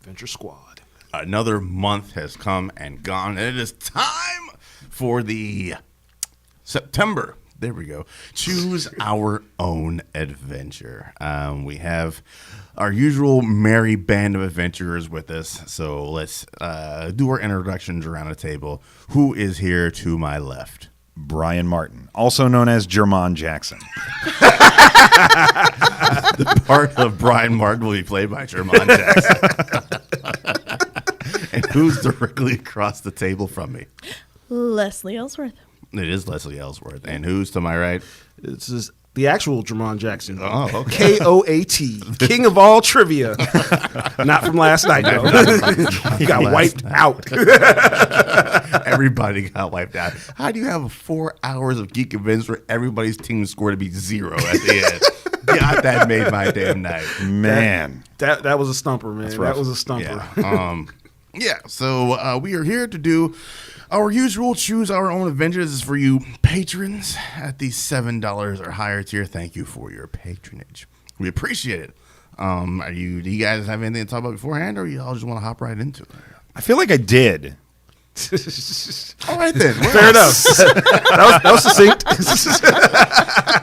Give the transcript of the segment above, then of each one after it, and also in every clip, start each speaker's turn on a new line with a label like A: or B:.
A: Adventure Squad.
B: Another month has come and gone, and it is time for the September. There we go. Choose our own adventure. We have our usual merry band of adventurers with us. So let's do our introductions around the table. Who is here to my left?
C: Brian Martin, also known as Jermon Jackson.
B: The part of Brian Martin will be played by Jermon Jackson. And who's directly across the table from me?
D: Leslie Ellsworth.
B: It is Leslie Ellsworth. And who's to my right?
A: This is the actual Jermon Jackson.
B: Oh, okay.
A: KOAT, King of all trivia. Not from last night, though. He got wiped out.
B: Everybody got wiped out. How do you have 4 hours of geek events for everybody's team score to be 0 at the end? God, that made my damn night.
C: Man.
A: That was a stumper, man. That was a stumper.
B: So we are here to do our usual choose our own adventures for you patrons at the $7 or higher tier. Thank you for your patronage. We appreciate it. Do you guys have anything to talk about beforehand, or you all just want to hop right into it?
C: I feel like I did.
B: All right then.
A: Fair enough. that was succinct.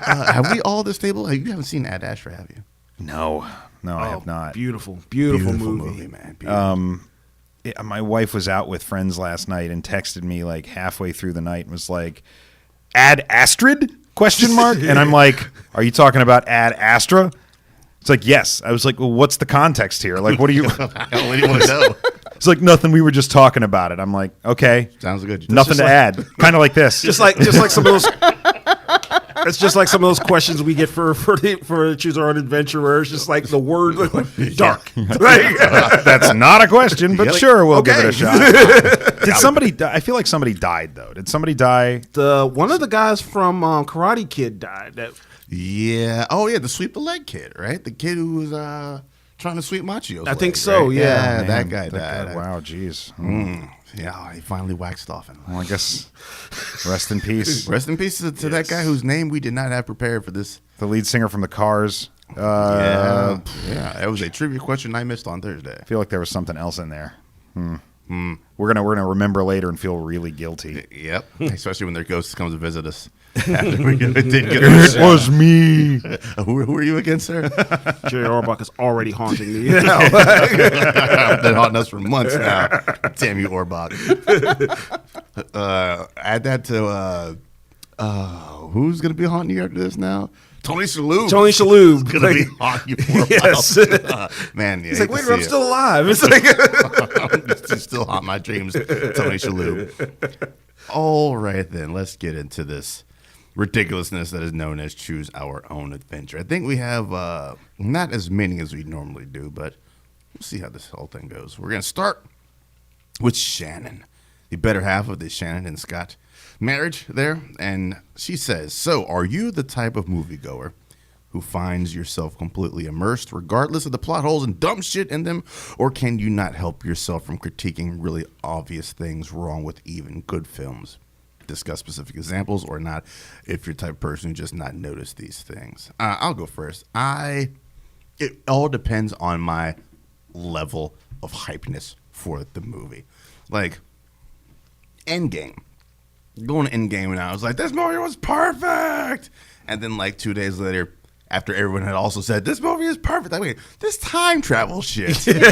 B: Have we all at this table? You haven't seen Ad Astra, have you?
C: No, I have not.
A: Beautiful
B: movie, man. Beautiful.
C: My wife was out with friends last night and texted me like halfway through the night and was like, Ad Astrid? ? And I'm like, are you talking about Ad Astra? It's like, yes. I was like, well, what's the context here? Like, what do you...
B: I don't even want to know.
C: It's like, nothing. We were just talking about it. I'm like, okay.
B: Sounds good.
C: Nothing to add. Kind of like this.
A: Just like some of those... It's just like some of those questions we get for choose our own adventure, where it's just like the word like, dark.
C: That's not a question, but sure, we'll give it a shot. Did somebody die? I feel like somebody died, though. Did somebody die?
A: One of the guys from Karate Kid died.
B: Yeah. Oh, yeah, the sweep the leg kid, right? The kid who was trying to sweep Machio's
A: I think
B: leg,
A: so,
B: right?
A: yeah.
B: That guy died.
C: Wow, jeez.
B: Yeah, he finally waxed off him.
C: Well, I guess rest in peace.
B: Rest in peace to that guy whose name we did not have prepared for this.
C: The lead singer from the Cars.
B: Yeah, it was a trivia question I missed on Thursday.
C: I feel like there was something else in there. We're gonna remember later and feel really guilty.
B: Yep, especially when their ghost comes to visit us. After we did get
C: It was me.
B: Who are you again, sir?
A: Jerry Orbach is already haunting me.
B: Been haunting us for months now. Damn you, Orbach. Add that to who's gonna be haunting you after this now? Tony Shalhoub.
A: Tony Shalhoub
B: Gonna be haunting you for a while. Man, yeah,
A: He's like, wait, I'm still alive. It's like
B: He's still haunt my dreams, Tony Shalhoub. All right, then, let's get into this ridiculousness that is known as choose our own adventure. I think we have not as many as we normally do, but we'll see how this whole thing goes. We're going to start with Shannon, the better half of the Shannon and Scott marriage there. And she says, so are you the type of moviegoer who finds yourself completely immersed regardless of the plot holes and dumb shit in them, or can you not help yourself from critiquing really obvious things wrong with even good films? Discuss specific examples or not, if you're the type of person who just not notice these things. I'll go first. It all depends on my level of hypeness for the movie. Like Endgame. Going to Endgame and I was like, this movie was perfect. And then like 2 days later, after everyone had also said, this movie is perfect, I mean, this time travel shit doesn't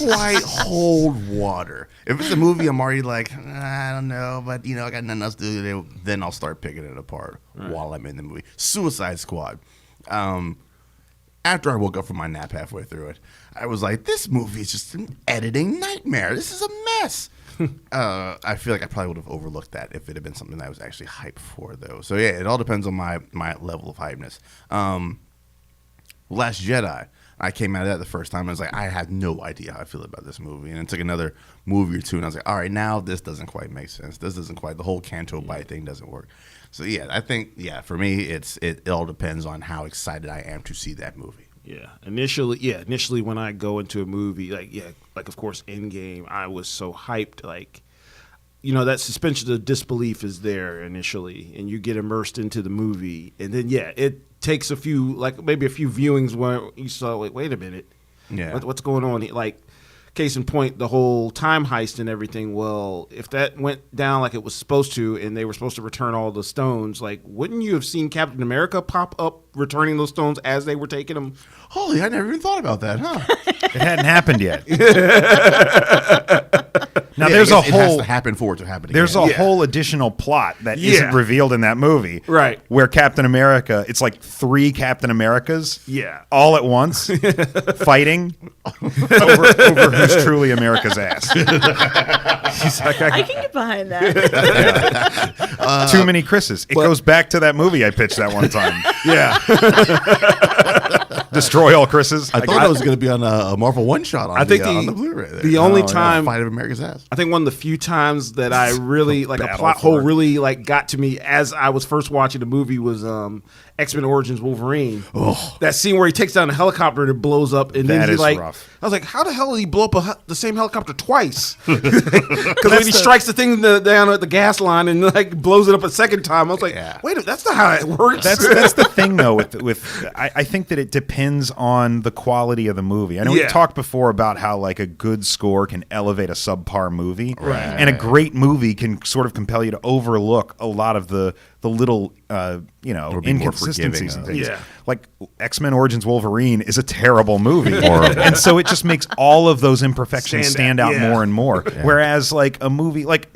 B: quite hold water. If it's a movie I'm already like, I don't know, but, I got nothing else to do, then I'll start picking it apart while I'm in the movie. Suicide Squad. After I woke up from my nap halfway through it, I was like, this movie is just an editing nightmare. This is a mess. I feel like I probably would have overlooked that if it had been something that I was actually hyped for, though. So, yeah, it all depends on my level of hypeness. Last Jedi, I came out of that the first time. I was like, I had no idea how I feel about this movie. And it took another movie or two, and I was like, all right, now this doesn't quite make sense. This doesn't quite, the whole Canto Bight thing doesn't work. So, yeah, I think, for me, it all depends on how excited I am to see that movie.
A: Yeah. Initially when I go into a movie, like of course Endgame, I was so hyped, that suspension of disbelief is there initially, and you get immersed into the movie, and then it takes maybe a few viewings where you saw, wait a minute,
B: Yeah.
A: what's going on here? Like, case in point, the whole time heist and everything. Well, if that went down like it was supposed to, and they were supposed to return all the stones, like, wouldn't you have seen Captain America pop up returning those stones as they were taking them?
B: Holy, I never even thought about that, huh?
C: It hadn't happened yet. Now
B: Yeah,
C: there's
B: I
C: a
B: guess it has
C: whole
B: to happen for it to happen.
C: there's
B: again.
C: a whole additional plot that
A: Yeah.
C: not revealed in that movie,
A: Right.
C: Where Captain America, it's like 3 Captain Americas,
A: Yeah.
C: all at once, fighting over who's truly America's ass.
A: He's like,
D: I can get behind that.
C: Too many Chris's. It goes back to that movie I pitched that one time.
A: yeah.
C: Destroy all Chris's.
B: I thought it was going to be on a Marvel one shot on,
A: I think
B: on the Blu-ray. There.
A: the only
C: Oh, yeah.
A: time
B: Fight of America's ass.
A: I think one of the few times that I really like a
C: Battle
A: plot
C: for
A: hole
C: it.
A: really like got to me as I was first watching the movie was X-Men Origins Wolverine. That scene where he takes down a helicopter and it blows up, and then
C: That
A: he
C: is
A: like
C: rough.
A: I was like, how the hell did he blow up the same helicopter twice? Because when he strikes the thing down at the gas line and like blows it up a second time, I was like,
B: Yeah.
A: wait a minute, that's not how it works.
C: That's the thing though with I think that it depends on the quality of the movie. I know
A: Yeah.
C: we talked before about how like a good score can elevate a subpar movie,
B: Right.
C: and a great movie can sort of compel you to overlook a lot of the little
B: Or be more
C: inconsistencies and
B: forgiving
C: things.
A: Yeah.
C: Like X-Men Origins Wolverine is a terrible movie, and so it just makes all of those imperfections stand out
A: yeah.
C: more and more. Whereas like a movie like.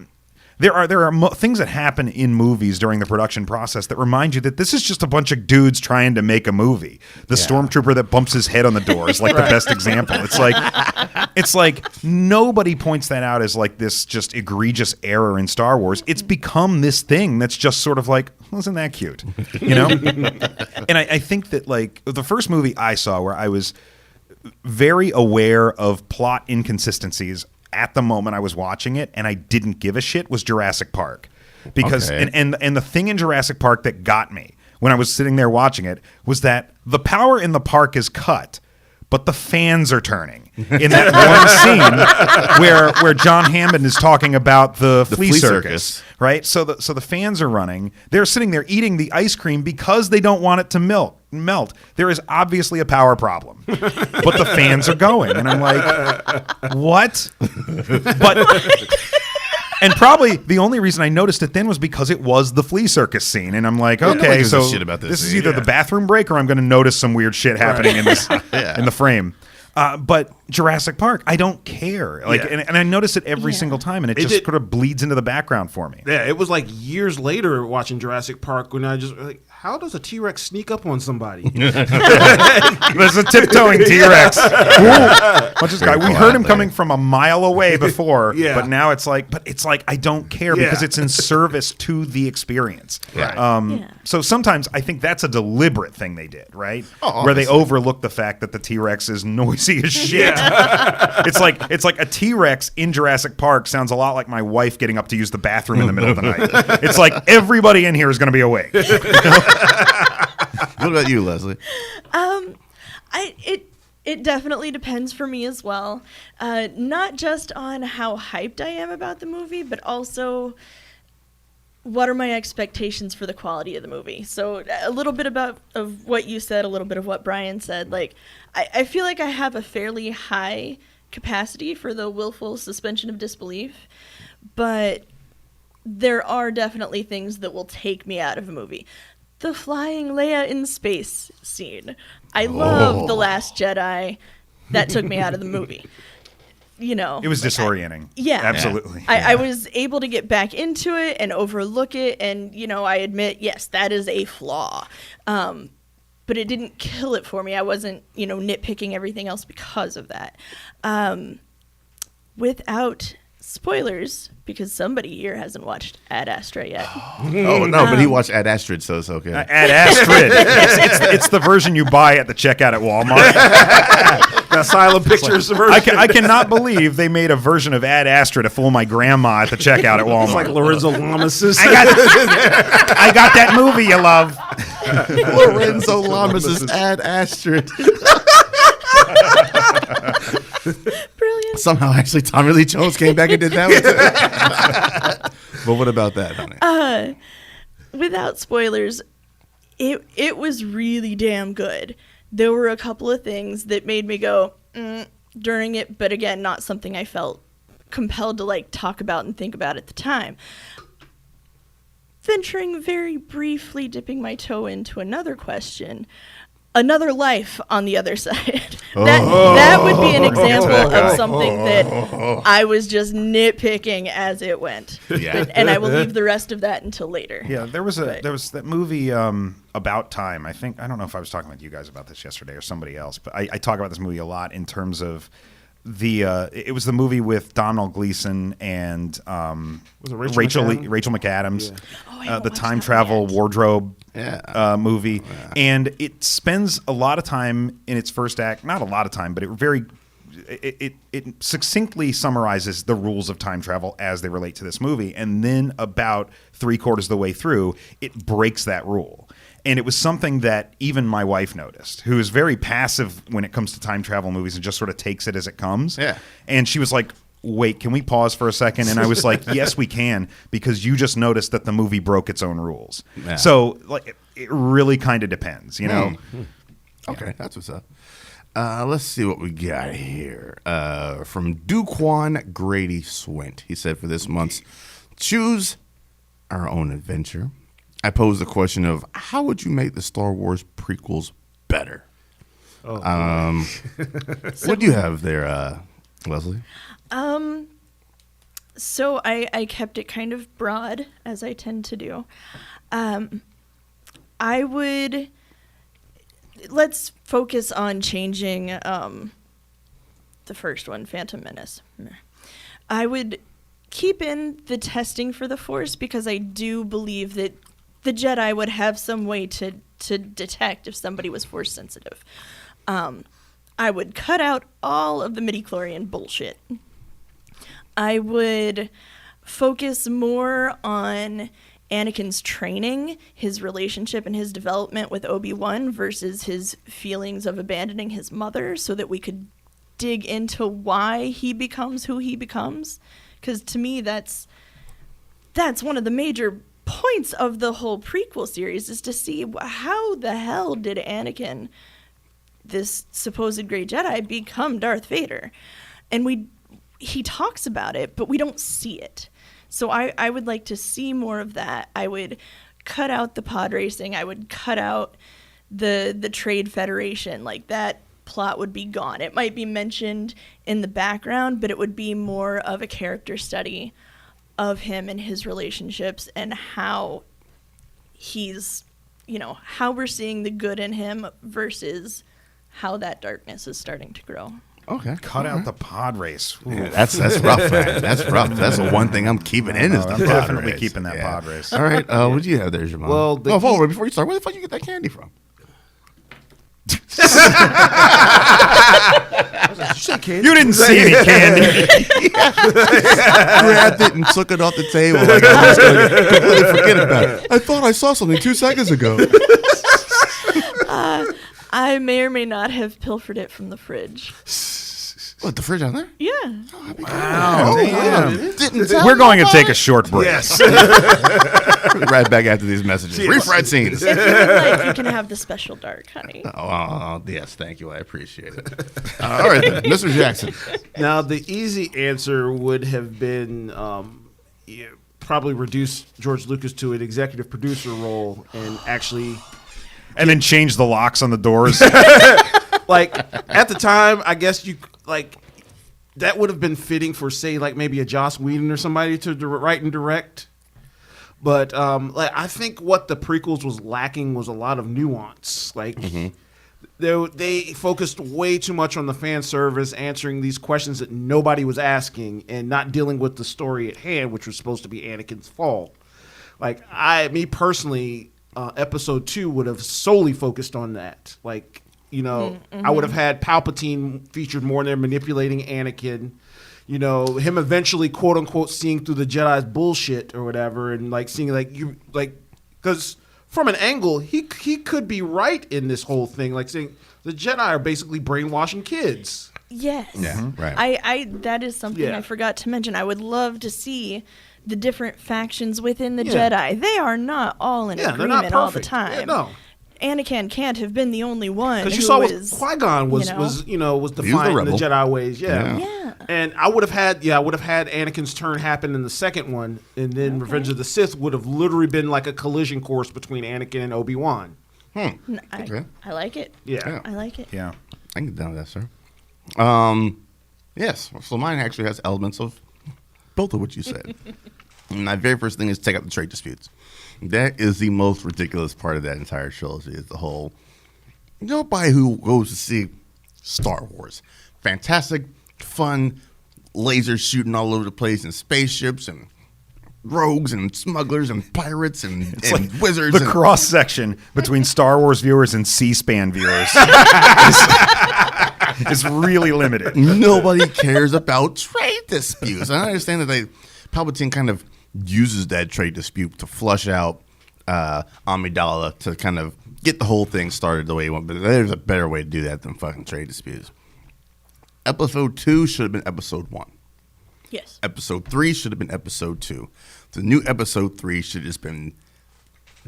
C: There are things that happen in movies during the production process that remind you that this is just a bunch of dudes trying to make a movie. The stormtrooper that bumps his head on the door is like the best example. It's like nobody points that out as like this just egregious error in Star Wars. It's become this thing that's just sort of like, wasn't that cute, you know? And I think that like the first movie I saw where I was very aware of plot inconsistencies at the moment I was watching it, and I didn't give a shit, was Jurassic Park. Because
B: Okay.
C: and the thing in Jurassic Park that got me when I was sitting there watching it was that the power in the park is cut, but the fans are turning. In that one scene where John Hammond is talking about the flea
B: flea
C: circus,
B: circus.
C: right? So the fans are running. They're sitting there eating the ice cream because they don't want it to melt. There is obviously a power problem, but the fans are going, and I'm like, what? But and probably the only reason I noticed it then was because it was the flea circus scene, and I'm like,
B: nobody
C: okay,
B: gives a
C: so
B: shit about this
C: this is
B: scene,
C: either
B: yeah.
C: the bathroom break or I'm going to notice some weird shit happening in this in the frame. But Jurassic Park, I don't care. Like,
A: Yeah.
C: and I notice it every
D: Yeah.
C: single time, and it
A: It
C: just
A: did-
C: sort of bleeds into the background for me.
A: Yeah, it was like years later watching Jurassic Park when I just like, how does a T-Rex sneak up on somebody?
C: There's a tiptoeing T-Rex. Watch this guy. We heard him coming from a mile away before,
A: Yeah.
C: but now it's like I don't care
A: Yeah.
C: because it's in service to the experience.
B: Right.
D: Yeah.
C: So sometimes I think that's a deliberate thing they did, right?
B: Oh,
C: Where they
B: obviously.
C: overlook the fact that the T-Rex is noisy as shit. It's like a T-Rex in Jurassic Park sounds a lot like my wife getting up to use the bathroom in the middle of the night. It's like everybody in here is going to be awake.
B: What about you, Leslie?
D: It definitely depends for me as well. Not just on how hyped I am about the movie, but also what are my expectations for the quality of the movie. So a little bit of what you said, a little bit of what Brian said. Like I feel like I have a fairly high capacity for the willful suspension of disbelief, but there are definitely things that will take me out of a movie. The flying Leia in space scene. I love The Last Jedi. That took me out of the movie. You know.
C: It was
D: like,
C: disorienting.
D: Yeah.
C: Absolutely.
D: I was able to get back into it and overlook it, and I admit, yes, that is a flaw. But it didn't kill it for me. I wasn't, nitpicking everything else because of that. Without spoilers, because somebody here hasn't watched Ad Astra yet.
B: Oh no, but he watched Ad Astrid, so it's okay.
C: Ad Astrid. It's the version you buy at the checkout at Walmart.
A: That Silent Pictures version.
C: I cannot believe they made a version of Ad Astra to fool my grandma at the checkout at Walmart.
A: It's like Lorenzo Lamas'.
C: I got that movie you love.
B: Lorenzo Lamas' Ad Astrid.
D: Brilliant.
B: Somehow, actually, Tommy Lee Jones came back and did that one too. But what about that, honey?
D: Without spoilers, it was really damn good. There were a couple of things that made me go, during it, but again, not something I felt compelled to like talk about and think about at the time. Venturing very briefly, dipping my toe into another question. Another life on the other side. That would be an example of something that I was just nitpicking as it went.
B: Yeah.
D: And I will leave the rest of that until later.
C: Yeah, there was that movie About Time. I don't know if I was talking with you guys about this yesterday or somebody else, but I talk about this movie a lot in terms of it was the movie with Donald Gleason and
A: Was it
C: Rachel
A: McAdams?
C: McAdams,
D: Oh, I haven't
C: the
D: watched
C: time
D: that
C: travel
D: yet.
C: wardrobe movie,
B: Yeah.
C: and it spends a lot of time in its first act. Not a lot of time, but it succinctly summarizes the rules of time travel as they relate to this movie, and then about 3/4 of the way through, it breaks that rule. And it was something that even my wife noticed, who is very passive when it comes to time travel movies and just sort of takes it as it comes.
B: Yeah.
C: And she was like, wait, can we pause for a second? And I was like, yes, we can, because you just noticed that the movie broke its own rules.
B: Yeah.
C: So like, it really kind of depends, you know?
B: Okay, that's what's up. Let's see what we got here. From Duquan Grady Swint. He said for this month's Choose Our Own Adventure, I posed the question of how would you make the Star Wars prequels better? What do you have there, Leslie?
D: So I kept it kind of broad, as I tend to do. Let's focus on changing the first one, Phantom Menace. I would keep in the testing for the Force, because I do believe that the Jedi would have some way to detect if somebody was Force sensitive. I would cut out all of the midichlorian bullshit. I would focus more on Anakin's training, his relationship and his development with Obi-Wan versus his feelings of abandoning his mother, so that we could dig into why he becomes who he becomes. Because to me, that's one of the major points of the whole prequel series, is to see how the hell did Anakin, this supposed great Jedi, become Darth Vader. And he talks about it, but we don't see it. So I would like to see more of that. I would cut out the pod racing. I would cut out the Trade Federation. Like, that plot would be gone. It might be mentioned in the background, but it would be more of a character study of him and his relationships, and how he's, how we're seeing the good in him versus how that darkness is starting to grow.
B: Okay.
C: Cut out the pod race. Ooh.
B: Yeah, that's rough, man. That's rough. That's the one thing I'm keeping in is the
C: I'm
B: pod
C: definitely
B: race.
C: keeping that pod race.
B: All right. What do you have there, Jamal?
A: Well,
B: hold on. Before you start, where the fuck you get that candy from?
C: You didn't see any candy.
B: Grabbed it and took it off the table. Like I was going to completely forget about it. I thought I saw something 2 seconds ago.
D: I may or may not have pilfered it from the fridge.
B: What, the fridge down there?
D: Yeah.
C: Wow, damn.
B: Didn't tell
C: We're going to
B: nobody?
C: take a short break.
A: Yes.
B: Right back after these messages. Refried scenes.
D: If you would like, you can have the special dark, honey.
B: Oh, yes, thank you. I appreciate it. All right, then. Mr. Jackson.
A: Now, the easy answer would have been probably reduce George Lucas to an executive producer role and actually,
C: And then change the locks on the doors.
A: like, at the time, I guess that would have been fitting for, say, like maybe a Joss Whedon or somebody to write and direct. But I think what the prequels was lacking was a lot of nuance. Like, they focused way too much on the fan service, answering these questions that nobody was asking, and not dealing with the story at hand, which was supposed to be Anakin's fall. Like, me personally, episode 2 would have solely focused on that. Like, I would have had Palpatine featured more in there, manipulating Anakin. Him eventually, quote unquote, seeing through the Jedi's bullshit or whatever, and like seeing because from an angle, he could be right in this whole thing, like saying the Jedi are basically brainwashing kids.
D: Yes.
B: Yeah, right.
D: I that is something
A: Yeah.
D: I forgot to mention. I would love to see the different factions within the
A: Yeah.
D: Jedi. They are not all in
A: Yeah, they're not
D: agreement all the
A: perfect.
D: time.
A: Yeah, no.
D: Anakin can't have been the only one.
A: Because you
D: who
A: saw
D: was,
A: what Qui-Gon was
D: you know?
A: was defiant in the
B: rebel.
A: Jedi ways. Yeah.
D: Yeah.
A: And I would have had Anakin's turn happen in the second one, and then Revenge of the Sith would have literally been like a collision course between Anakin and Obi-Wan.
B: Okay.
D: I like it.
A: Yeah.
D: I like it.
C: Yeah.
B: I can get down with that, sir. Yes. So mine actually has elements of both of what you said. And my very first thing is take out the trade disputes. That is the most ridiculous part of that entire trilogy. Is the whole nobody who goes to see Star Wars, fantastic, fun, laser shooting all over the place, and spaceships and rogues and smugglers and pirates and wizards.
C: The
B: and,
C: cross section between Star Wars viewers and C-SPAN viewers is really limited.
B: Nobody cares about trade disputes. And I understand that Palpatine kind of uses that trade dispute to flush out Amidala to kind of get the whole thing started the way he wants. But there's a better way to do that than fucking trade disputes. Episode 2 should have been Episode 1.
D: Yes.
B: Episode 3 should have been Episode 2. The new Episode 3 should have just been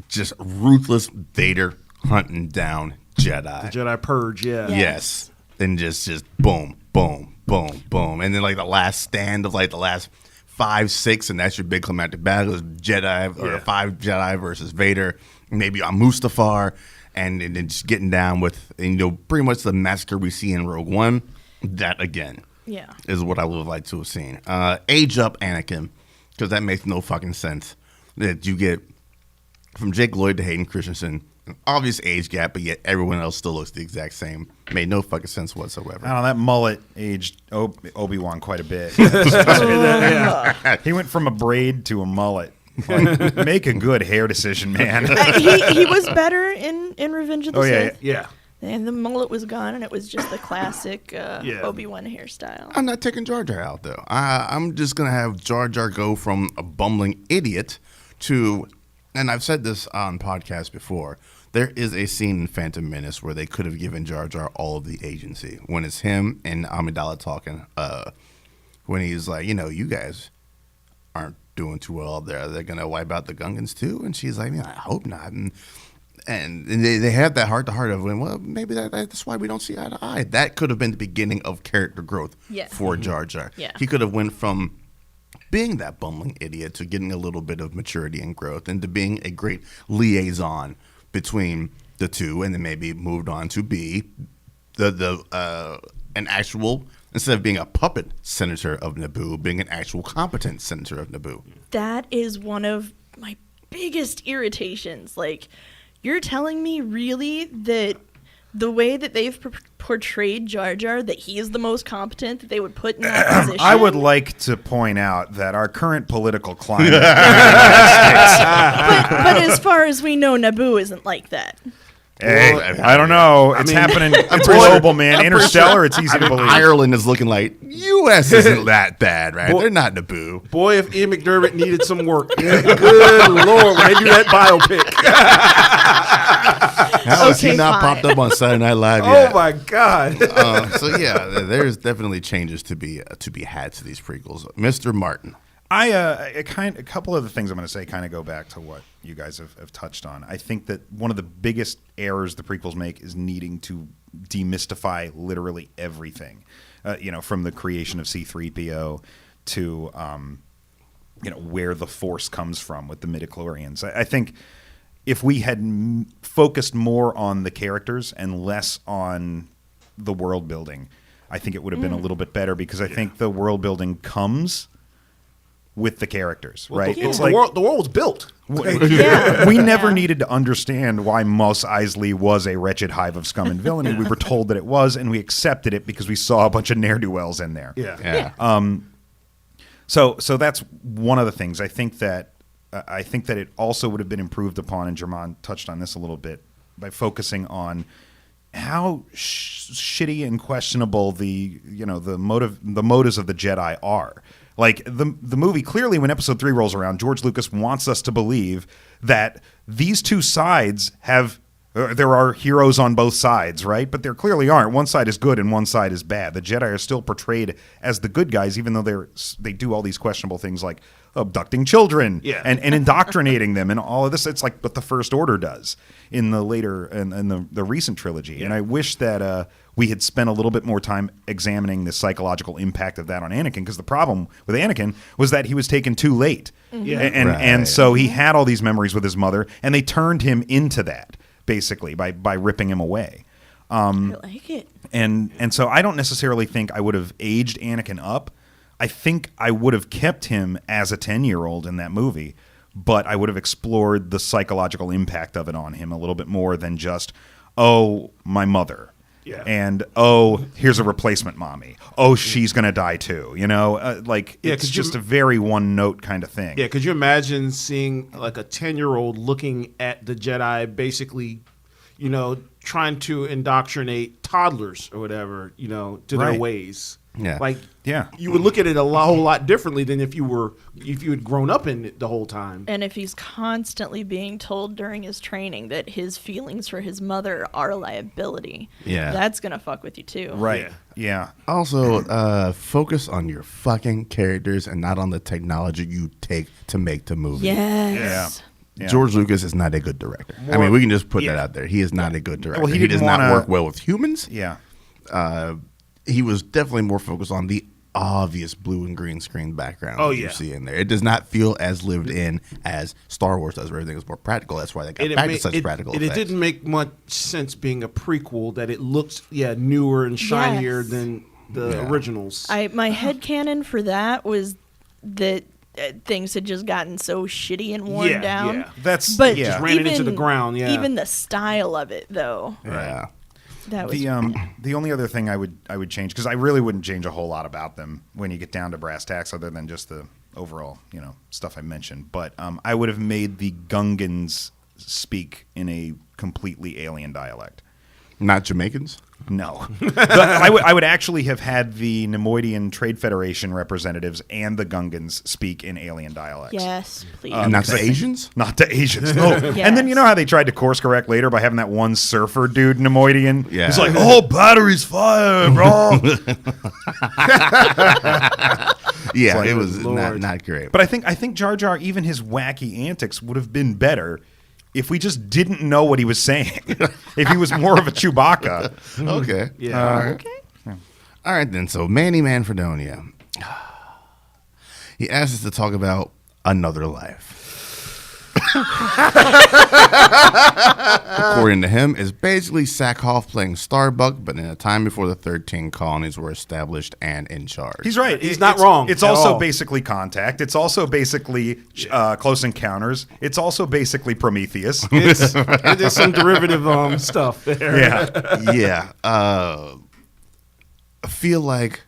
B: just ruthless Vader hunting down Jedi.
A: Jedi Purge, yeah.
D: Yeah.
B: Yes. And just boom, boom, boom, boom. And then like the last stand of like the last 5, 6, and that's your big climactic battle is Jedi or 5 Jedi versus Vader, maybe on Mustafar, and then just getting down with, and, pretty much the massacre we see in Rogue One. That again
D: Yeah.
B: is what I would have liked to have seen. Age up Anakin, because that makes no fucking sense. That you get from Jake Lloyd to Hayden Christensen, an obvious age gap, but yet everyone else still looks the exact same. Made no fucking sense whatsoever.
C: I don't know, that mullet aged Obi-Wan quite a bit. He went from a braid to a mullet. Like, make a good hair decision, man.
D: he was better in Revenge of the
C: Oh, yeah,
D: Sith.
A: Yeah.
D: And the mullet was gone, and it was just the classic Obi-Wan hairstyle.
B: I'm not taking Jar Jar out, though. I'm just going to have Jar Jar go from a bumbling idiot to, and I've said this on podcasts before, there is a scene in Phantom Menace where they could have given Jar Jar all of the agency. When it's him and Amidala talking, when he's like, you guys aren't doing too well there. They're going to wipe out the Gungans too? And she's like, I hope not. And they have that heart-to-heart of, well, maybe that's why we don't see eye to eye. That could have been the beginning of character growth for Jar Jar.
D: Yeah.
B: He could have went from being that bumbling idiot to getting a little bit of maturity and growth and to being a great liaison between the two, and then maybe moved on to be an actual, instead of being a puppet senator of Naboo, being an actual competent senator of Naboo.
D: That is one of my biggest irritations. Like, you're telling me really that the way that they've portrayed Jar Jar, that he is the most competent that they would put in that position?
C: I would like to point out that our current political climate.
D: but as far as we know, Naboo isn't like that.
C: Hey, I don't know. It's happening. It's
B: pretty
C: global,
B: sure-
C: man.
B: I'm pretty
C: Interstellar. It's easy to believe.
B: Ireland is looking like U.S. isn't that bad, right? They're not Naboo.
A: Boy, if Ian McDermott needed some work. Good Lord, when they do that biopic.
B: How has he
D: Okay,
B: not
D: fine.
B: popped up on Saturday Night Live
A: Oh,
B: yet?
A: my God.
B: So yeah, there's definitely changes to be had to these prequels. Mr. Martin.
C: A couple of the things I'm going to say kind of go back to what you guys have touched on. I think that one of the biggest errors the prequels make is needing to demystify literally everything. From the creation of C-3PO to where the Force comes from with the midichlorians. I think if we had focused more on the characters and less on the world building, I think it would have been a little bit better, because I think the world building comes with the characters, right?
A: It's like the world was built.
D: Yeah.
C: We never needed to understand why Mos Eisley was a wretched hive of scum and villainy. We were told that it was, and we accepted it because we saw a bunch of ne'er-do-wells in there.
B: Yeah.
C: So that's one of the things. I think that it also would have been improved upon, and Jermon touched on this a little bit, by focusing on how shitty and questionable the motives of the Jedi are. Like the movie, clearly when Episode 3 rolls around, George Lucas wants us to believe that these two sides have There are heroes on both sides, right? But there clearly aren't. One side is good and one side is bad. The Jedi are still portrayed as the good guys, even though they do all these questionable things like abducting children and indoctrinating them and all of this. It's like what the First Order does in the later in the recent trilogy. And I wish that we had spent a little bit more time examining the psychological impact of that on Anakin, because the problem with Anakin was that he was taken too late. And so he had all these memories with his mother, and they turned him into that, basically, by ripping him away.
D: I like it.
C: And so I don't necessarily think I would have aged Anakin up. I think I would have kept him as a 10-year-old in that movie, but I would have explored the psychological impact of it on him a little bit more than just, oh, my mother.
A: Yeah.
C: And, oh, here's a replacement mommy. Oh, she's going to die too. You know, it's just a very one-note kind of thing.
A: Yeah, could you imagine seeing like a 10-year-old looking at the Jedi basically, trying to indoctrinate toddlers or whatever, to their ways?
B: Yeah.
A: You would look at it whole lot differently than if you had grown up in it the whole time.
D: And if he's constantly being told during his training that his feelings for his mother are a liability, that's going to fuck with you too.
C: Right. Yeah.
B: Also, focus on your fucking characters and not on the technology you take to make the movie.
D: Yes.
C: Yeah.
B: George Lucas is not a good director. I mean, we can just put that out there. He is not a good director.
C: Well,
B: he does not work well with humans.
C: Yeah.
B: He was definitely more focused on the obvious blue and green screen background you see in there. It does not feel as lived in as Star Wars does, where everything is more practical. That's why they got back to such practical effects.
A: It didn't make much sense being a prequel that it looks newer and shinier than the originals.
D: My headcanon for that was that things had just gotten so shitty and worn down.
A: Yeah.
C: Just
A: ran it into the ground. Yeah.
D: Even the style of it, though.
B: Yeah.
D: That was
C: the only other thing I would change, because I really wouldn't change a whole lot about them when you get down to brass tacks, other than just the overall stuff I mentioned. But I would have made the Gungans speak in a completely alien dialect.
B: Not Jamaicans?
C: No. I would actually have had the Nemoidian Trade Federation representatives and the Gungans speak in alien dialects.
D: Yes, please.
B: Not the Asians?
C: Not the Asians, no.
D: Yes.
C: And then you know how they tried to course correct later by having that one surfer dude, Nemoidian?
B: Yeah.
C: He's like, oh, batteries fire, bro.
B: Yeah,
C: like,
B: it was
A: Lord.
B: not great.
C: But I think Jar Jar, even his wacky antics, would have been better if we just didn't know what he was saying. If he was more of a Chewbacca.
B: Okay.
A: Yeah.
B: All right. All right, then. So Manny Manfredonia. He asked us to talk about another life. According to him, is basically Sakharov playing Starbuck, but in a time before the 13 colonies were established and in charge.
C: He's right.
A: He's not wrong
C: It's
A: at
C: also
A: all.
C: basically Contact. It's also basically Close Encounters. It's also basically Prometheus.
A: There's some derivative stuff there.
C: Yeah.
B: Yeah. I feel like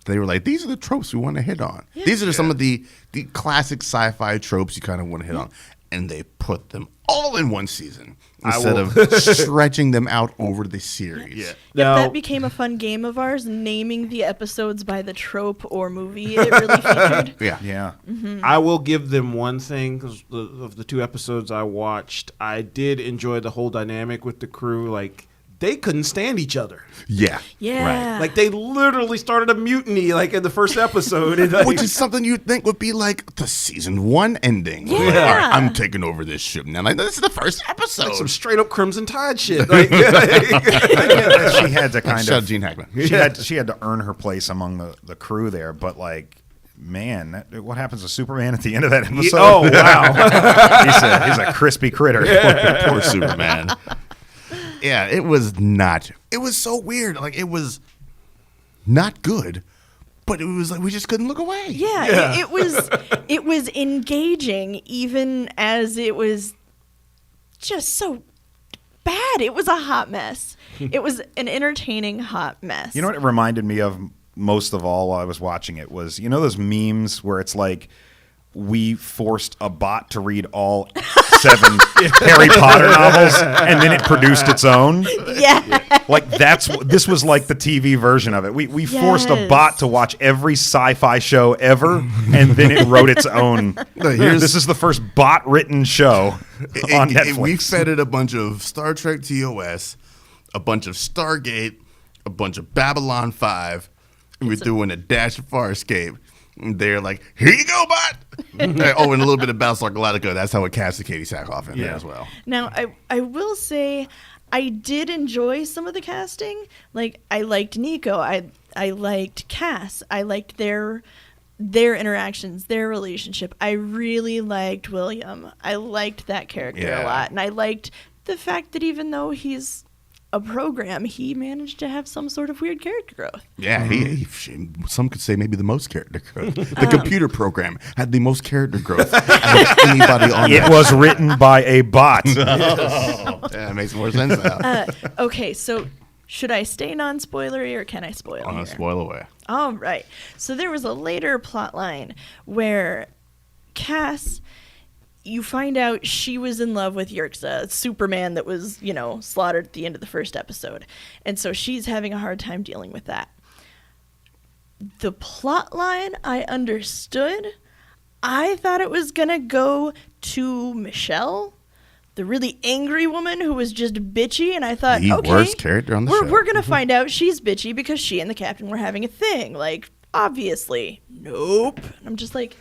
B: they were like, these are the tropes we want to hit on. These are some of the classic sci-fi tropes you kind of want to hit on. And they put them all in one season instead of stretching them out over the series.
A: Yeah.
D: If
A: Now,
D: that became a fun game of ours, naming the episodes by the trope or movie it really featured.
B: Yeah.
C: Yeah.
A: I will give them one thing, because of the two episodes I watched, I did enjoy the whole dynamic with the crew. Like, they couldn't stand each other.
B: Yeah.
D: Yeah.
A: Like, they literally started a mutiny, like, in the first episode. And, like,
B: Which is something you'd think would be like the season 1 ending.
D: Yeah.
B: Like, all right, I'm taking over this ship now. Like, this is the first episode.
A: like some straight-up Crimson Tide shit. Like,
C: She had to kind
B: Shout out
C: of
B: Gene Hackman.
C: she had to earn her place among the crew there, but like, man, what happens to Superman at the end of that episode?
A: oh, wow.
C: he's a crispy critter.
B: Poor Superman. Yeah, it was so weird. Like, it was not good, but it was like we just couldn't look away.
D: Yeah, it was engaging, even as it was just so bad. It was a hot mess. It was an entertaining hot mess.
C: You know what it reminded me of most of all while I was watching it was, those memes where it's like, we forced a bot to read all 7 Harry Potter novels, and then it produced its own.
D: Yeah.
C: Like this was like the TV version of it. We forced a
D: Yes.
C: bot to watch every sci-fi show ever, and then it wrote its own. This is the first bot-written show on Netflix.
B: We fed it a bunch of Star Trek TOS, a bunch of Stargate, a bunch of Babylon 5, and we're doing a dash of Farscape. And they're like, here you go, bot. And a little bit of Battlestar Galactica. That's how it casted Katie Sackhoff in there as well.
D: Now, I will say I did enjoy some of the casting. Like, I liked Nico. I liked Cass. I liked their interactions, their relationship. I really liked William. I liked that character a lot. And I liked the fact that even though he's a program, he managed to have some sort of weird character growth.
B: Yeah, some could say maybe the most character growth. The computer program had the most character growth out of anybody on
C: It
B: that.
C: was written by a bot.
B: Yeah, it makes more sense now.
D: Okay, so should I stay non-spoilery or can I spoil here?
B: Spoil away.
D: All right. So there was a later plot line where Cass, you find out she was in love with Yerxa, Superman that was, slaughtered at the end of the first episode. And so she's having a hard time dealing with that. The plot line I understood. I thought it was going to go to Michelle, the really angry woman who was just bitchy, and I thought,
B: The
D: okay,
B: worst character on the show.
D: we're gonna find out she's bitchy because she and the captain were having a thing. Like, obviously, nope. And I'm just like,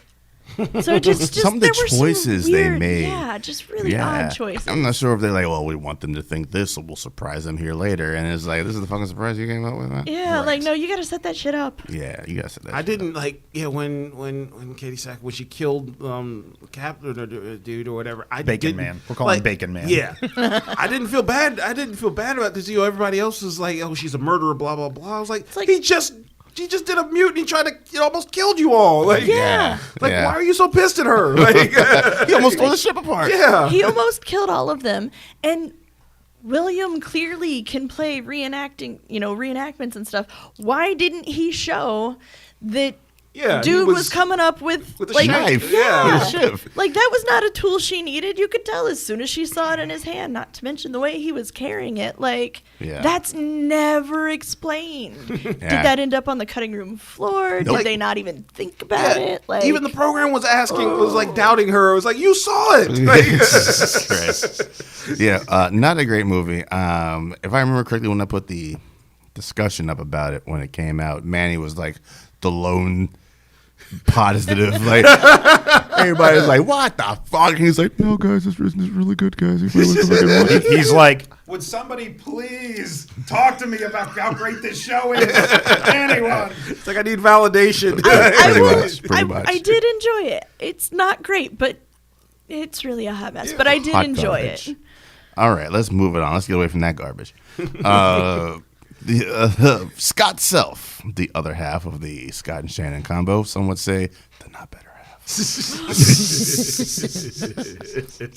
D: so just
B: Some of the
D: there were some
B: choices they
D: weird-
B: made.
D: yeah, just really odd choices.
B: I'm not sure if they're like, well, we want them to think this, so we'll surprise them here later. And it's like, this is the fucking surprise you came up with, man?
D: Yeah, like no, you gotta set that shit up.
B: Yeah, you guys said that.
A: I didn't like when Katie Sack when she killed Captain or dude or whatever.
C: Bacon
A: didn't,
C: Man. We'll call him Bacon Man.
A: Yeah, I didn't feel bad. I didn't feel bad about it because everybody else was like, oh, she's a murderer, blah blah blah. I was like, she just did a mutiny, trying to almost killed you all. Like,
D: Yeah.
A: why are you so pissed at her? Like,
B: He almost tore the ship apart.
A: yeah.
D: He almost killed all of them, and William clearly can play reenactments and stuff. Why didn't he show that?
A: Yeah,
D: Dude
A: he
D: was coming up with
A: with a
D: like
B: knife.
A: Yeah.
B: With a shiv.
D: like that was not a tool she needed. You could tell as soon as she saw it in his hand. Not to mention the way he was carrying it. Like that's never explained. Did that end up on the cutting room floor?
B: Nope.
D: Did they not even think about it? Like
A: Even the program was like doubting her. It was like, you saw it. Like,
B: Jesus Christ. Yeah, not a great movie. If I remember correctly, when I put the discussion up about it when it came out, Manny was like the lone positive. Like everybody's like, "What the fuck?" And he's like, "No, guys, this is really good, guys. You might want to look at it."
C: He's like, would somebody please talk to me about how great this show is? Anyone?
A: it's like I need validation.
B: Pretty much.
D: I did enjoy it. It's not great, but it's really a hot mess. But I did
B: Hot
D: enjoy
B: garbage.
D: it.
B: All right, let's move it on. Let's get away from that garbage. Scott Self, the other half of the Scott and Shannon combo, some would say the not better half.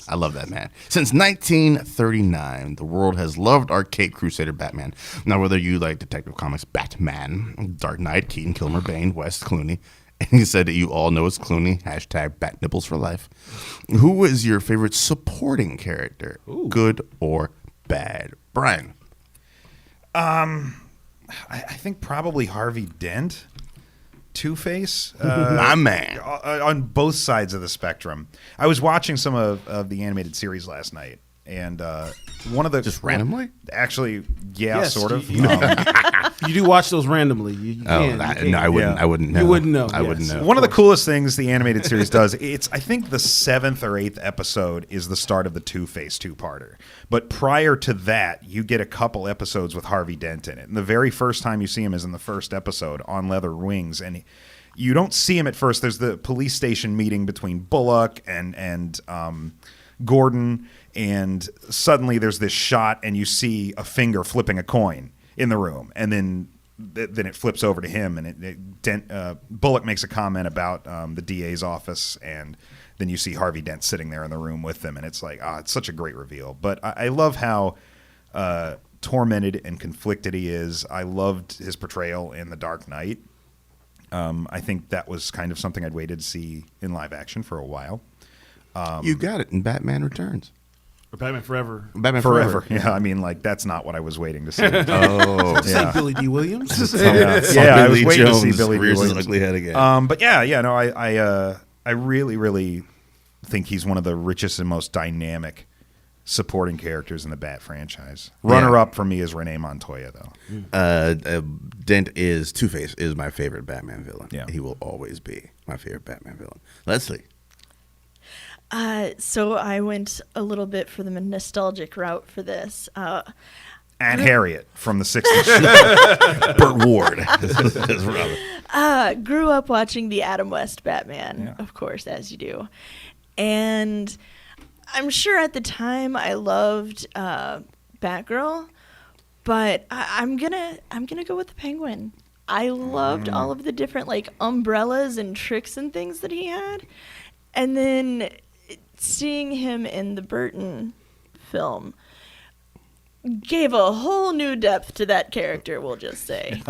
B: I love that man. Since 1939, the world has loved our Caped Crusader Batman. Now, whether you like Detective Comics Batman, Dark Knight, Keaton, Kilmer, Bane, West, Clooney, and he said that you all know it's Clooney, hashtag bat nipples for life. Who is your favorite supporting character, good or bad? Brian.
C: I think probably Harvey Dent, Two-Face.
B: My man.
C: On both sides of the spectrum. I was watching some of the animated series last night, and one of the
B: Just randomly?
C: Actually, yeah,
A: Yes,
C: sort of.
A: You do watch those randomly. You can.
B: No, I wouldn't.
C: Yeah.
B: I wouldn't know.
A: You wouldn't know,
B: I
A: yes.
B: wouldn't know.
C: One of the coolest things the animated series does, it's I think the 7th or 8th episode is the start of the Two-Face two-parter. But prior to that, you get a couple episodes with Harvey Dent in it. And the very first time you see him is in the first episode on Leather Wings. And you don't see him at first. There's the police station meeting between Bullock and Gordon. And suddenly there's this shot and you see a finger flipping a coin in the room. And then it flips over to him, and Bullock makes a comment about the DA's office, and then you see Harvey Dent sitting there in the room with them, and it's like, it's such a great reveal. But I love how tormented and conflicted he is. I loved his portrayal in The Dark Knight. I think that was kind of something I'd waited to see in live action for a while.
B: You got it in Batman Returns.
A: Or Batman Forever.
B: Batman
C: Forever. Yeah, I mean, like, that's not what I was waiting to see.
B: Oh,
A: Say
C: Yeah.
A: Billy D. Williams.
C: Yeah, I was
B: Lee
C: waiting to see
B: Jones
C: Billy D.
B: rears his
C: Williams.
B: ugly head again.
C: But no, I really, really think he's one of the richest and most dynamic supporting characters in the Bat franchise. Runner up for me is Renee Montoya, though.
B: Dent is Two-Face is my favorite Batman villain.
C: Yeah.
B: He will always be my favorite Batman villain. Leslie.
D: So I went a little bit for the nostalgic route for this.
C: And Harriet from the 60s.
B: Burt Ward as Robin.
D: Grew up watching the Adam West Batman, of course, as you do. And I'm sure at the time I loved Batgirl, but I'm gonna go with the Penguin. I loved all of the different like umbrellas and tricks and things that he had. And then seeing him in the Burton film gave a whole new depth to that character, we'll just say.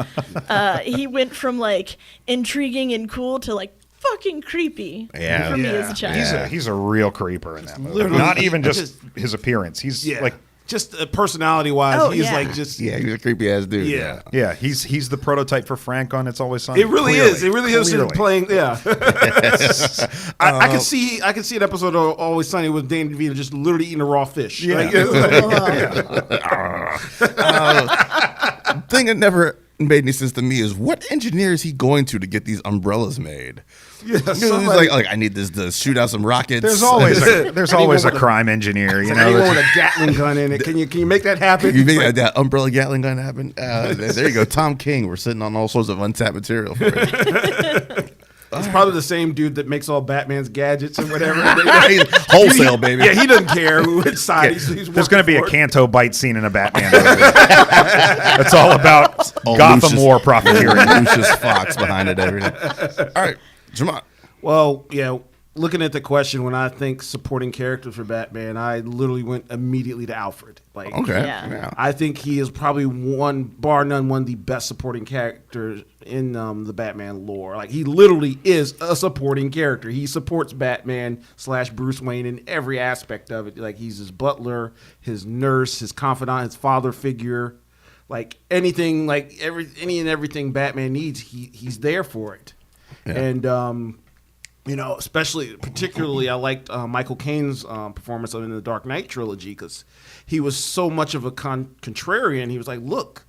D: He went from like intriguing and cool to like fucking creepy
B: Yeah.
D: for me
A: Yeah.
D: as a child.
C: He's a real creeper in that movie.
A: literally-
C: Not even just
A: just-
C: his appearance. He's
A: Yeah.
C: like,
A: just personality-wise,
D: Oh,
A: he's
D: yeah.
A: like just...
B: Yeah, he's a creepy ass dude.
A: Yeah.
C: yeah, he's the prototype for Frank on It's Always Sunny.
A: It really is. It really is
C: Clearly.
A: playing. Yeah, I can see an episode of Always Sunny with Danny DeVito just literally eating a raw fish.
C: Yeah.
A: Like, it's
B: Thing that never made any sense to me is what engineer is he going to get these umbrellas made?
A: yeah,
B: He's
A: somebody-
B: like, I need this to shoot out some rockets.
C: There's always
A: Anyone
C: a
A: with a-
C: crime engineer, you
A: Like,
C: know.
A: anyone with
C: that's-
A: a Gatling gun in it. Can you make that happen?
B: You think
A: Like,
B: that umbrella Gatling gun happen? There you go, Tom King. We're sitting on all sorts of untapped material for it.
A: it's probably the same dude that makes all Batman's gadgets and whatever.
B: Wholesale, baby.
A: Yeah, he doesn't care which side he's
C: There's
A: working
C: going to be a
A: for.
C: Canto Bite scene in a Batman movie. It's all about
B: All
C: Gotham
B: Lucius-
C: War profiteering.
B: Lucius Fox behind it, everything. All right, Jamont.
A: Well, yeah. Looking at the question, when I think supporting characters for Batman, I literally went immediately to Alfred. Like,
B: Okay.
D: Yeah.
A: I think he is probably bar none, one of the best supporting characters in the Batman lore. Like, he literally is a supporting character. He supports Batman / Bruce Wayne in every aspect of it. Like, he's his butler, his nurse, his confidant, his father figure. Like, anything, like any and everything Batman needs, he's there for it.
B: Yeah.
A: And particularly, I liked Michael Caine's performance in the Dark Knight trilogy because he was so much of a contrarian. He was like, "Look,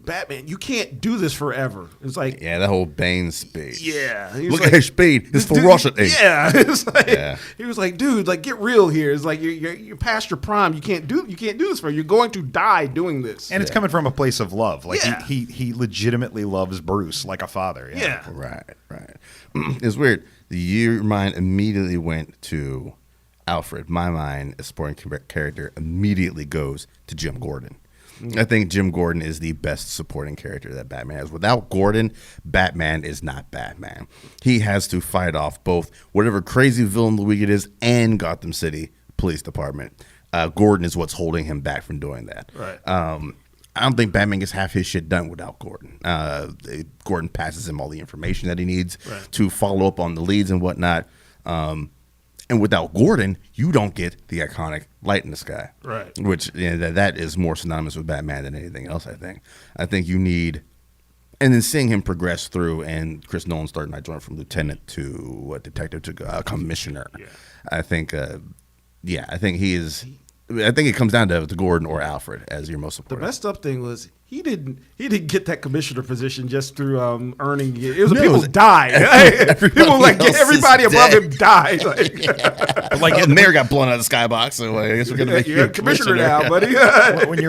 A: Batman, you can't do this forever." It's like,
B: Yeah, that whole Bane speech.
A: yeah, he was
B: Look
A: like,
B: at his speed. It's
A: dude,
B: ferocity.
A: Yeah, it's like,
B: Yeah.
A: he was like, "Dude, like get real here. It's like you're past your prime. You can't do this for. You're going to die doing this."
C: And it's coming from a place of love. Like
A: Yeah.
C: he legitimately loves Bruce like a father.
A: yeah.
B: Right. It's weird. Your mind immediately went to Alfred. My mind, as supporting character, immediately goes to Jim Gordon. I think Jim Gordon is the best supporting character that Batman has. Without Gordon, Batman is not Batman. He has to fight off both whatever crazy villain the week it is and Gotham City Police Department. Gordon is what's holding him back from doing that.
A: Right.
B: I don't think Batman gets half his shit done without Gordon. Gordon passes him all the information that he needs to follow up on the leads and whatnot. And without Gordon, you don't get the iconic light in the sky.
A: Right.
B: Which that is more synonymous with Batman than anything else, I think. I think you need... And then seeing him progress through and Chris Nolan starting that joint from lieutenant to detective to commissioner.
A: Yeah.
B: I think, I think he is... I think it comes down to Gordon or Alfred as your most
A: The
B: supportive.
A: messed up thing was he didn't get that commissioner position just through earning it. It was
B: No,
A: people
B: it was
A: died. People like
B: else is
A: everybody above
B: dead.
A: him died. Like,
B: But like the mayor got blown out of the skybox, so I guess we're gonna make you
A: you're
B: a
A: a commissioner
B: commissioner
A: now, buddy.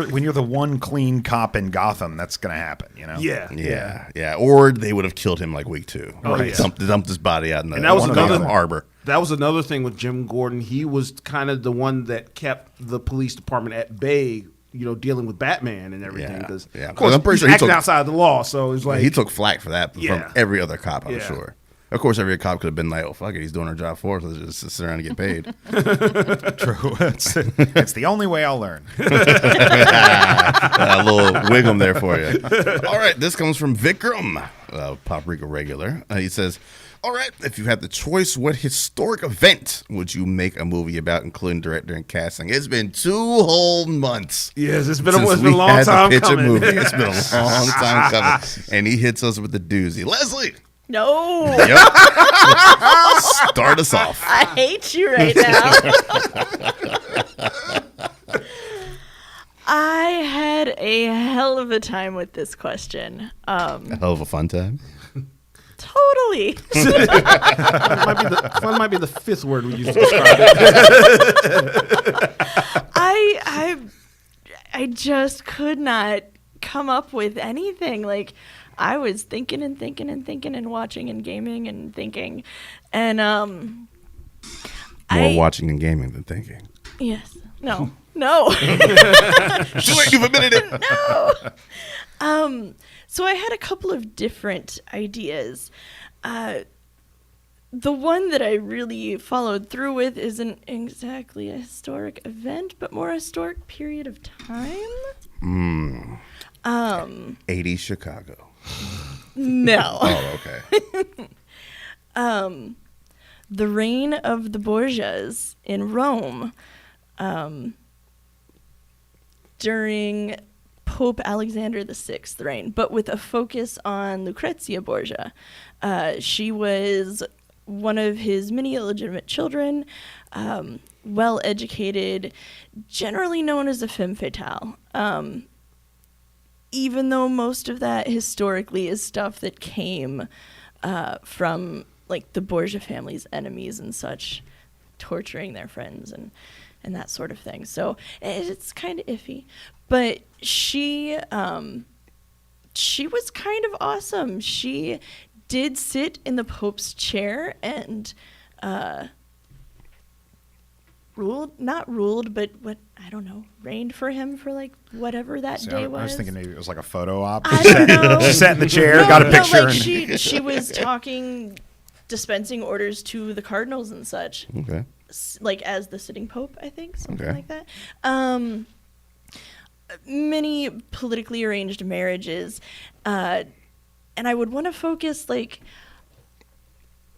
C: when you're the one clean cop in Gotham, that's going to happen. You know.
A: Yeah.
B: Yeah. Or they would have killed him like week 2.
A: Oh,
B: Right.
A: yeah.
B: Dumped his body out in the
A: And that was
B: one of the
A: another-
B: harbor.
A: That was another thing with Jim Gordon. He was kind of the one that kept the police department at bay, dealing with Batman and everything.
B: Yeah,
A: Because,
B: yeah.
A: of course,
B: I'm pretty
A: he's
B: sure he
A: acting
B: took-
A: outside the law. So it's like
B: He took flack for that
A: Yeah.
B: from every other cop, I'm
A: Yeah.
B: sure. Of course, every cop could have been like, "Oh fuck it, he's doing our job for us. Let's just sit around and get paid."
C: True. It's the only way I'll learn.
B: A little wiggle there for you. All right, this comes from Vikram, Paprika regular. He says, "All right, if you had the choice, what historic event would you make a movie about, including director and casting?" It's been 2 whole months.
A: Yes, it's been
B: since
A: a
B: we
A: long
B: had to
A: time
B: pitch
A: coming.
B: a movie. It's been a long time coming, and he hits us with the doozy. Leslie,
D: No,
B: yep, start us off.
D: I hate you right now. I had a hell of a time with this question.
B: A hell of a fun time.
D: Totally.
A: Fun might be the 5th word we use to describe it.
D: I just could not come up with anything. Like, I was thinking and thinking and thinking and watching and gaming and thinking, and
B: More
D: I
B: watching and gaming than thinking.
D: yes, no. No.
B: You've admitted it.
D: No. So I had a couple of different ideas. The one that I really followed through with isn't exactly a historic event, but more a historic period of time.
B: 80s Chicago.
D: No.
B: Oh, okay.
D: The reign of the Borgias in Rome. During Pope Alexander VI's reign, but with a focus on Lucrezia Borgia. She was one of his many illegitimate children, well-educated, generally known as a femme fatale. Even though most of that historically is stuff that came from like the Borgia family's enemies and such, torturing their friends and that sort of thing. So it's kind of iffy. But she was kind of awesome. She did sit in the Pope's chair and reigned for him for like whatever that
C: So
D: day was.
C: I was thinking maybe it was like a photo op.
D: I don't know.
C: She sat in the chair,
D: No,
C: got a
D: no,
C: picture.
D: like
C: and
D: she was talking, dispensing orders to the cardinals and such.
B: Okay.
D: Like as the sitting pope, I think, something
B: Okay.
D: like that. Many politically arranged marriages, and I would want to focus like